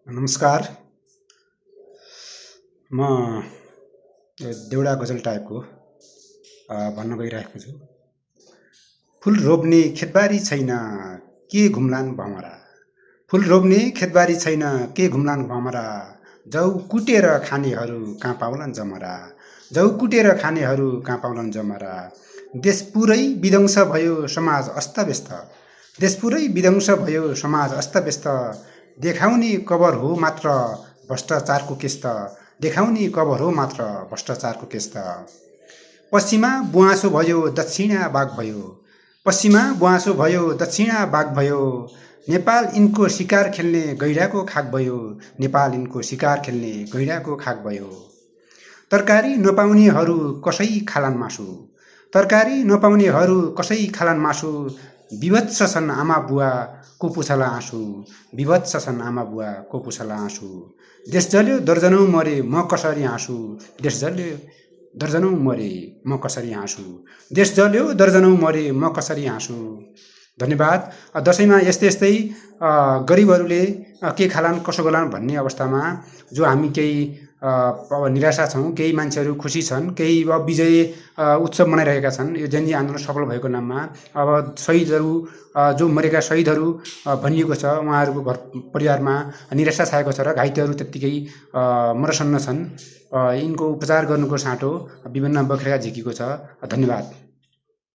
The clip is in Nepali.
नमस्कार। म देउडा गजल टाइपको भन्न गइरहेको छु। फुल रोप्ने खेतबारी छैन के घुम्लान् भमरा। फुल रोप्ने खेतबारी छैन के घुम्लान् भमरा। जौ कुटेर खानेहरू कहाँ पाउलान् जमरा। जौ कुटेर खानेहरू कहाँ पाउलान् जमरा। देश पुरै विध्वंस भयो समाज अस्तव्यस्त। देश पुरै विध्वंस भयो समाज अस्तव्यस्त। देखाउने कबर हो मात्र भ्रष्टाचारको केस्त। देखाउने कबर हो मात्र भ्रष्टाचारको केस्त। पश्चिमा बुवासो भयो दक्षिणा बाघ भयो। पश्चिमा बुवासो भयो दक्षिणा बाघ भयो। नेपाल यिनको शिकार खेल्ने गैंडाको खाक भयो। नेपाल यिनको शिकार खेल्ने गैंडाको खाक भयो। तरकारी नपाउनेहरू कसै खालान् मासु। तरकारी नपाउनेहरू कसै खालान् मासु। विभत्स छन् आमा बुवा को पुछला आँसु। विभत्स छन् आमा बुवा को पुछला आँसु। देश जल्यो दर्जनौं मरे म कसरी हाँसु। देश जल्यो दर्जनौं मरे म कसरी हाँसु। देश जल्यो दर्जनौं मरे म कसरी हाँसु। धन्यवाद। दशैंमा यस्तै गरिबहरूले के खालान् कसो गलान् भन्ने अवस्थामा जो हामी केही अब निराशा छौँ, केही मान्छेहरू खुसी छन्, केही अब विजय उत्सव मनाइरहेका छन्। यो जनजी आन्दोलन सफल भएको नाममा अब शहीदहरू जो मरेका शहीदहरू भनिएको छ उहाँहरूको घर परिवारमा निराशा छाएको छ र घाइतेहरू त्यत्तिकै मरसन्न छन्। यिनको उपचार गर्नुको साटो विभिन्न बखेडा झिकेको छ। धन्यवाद।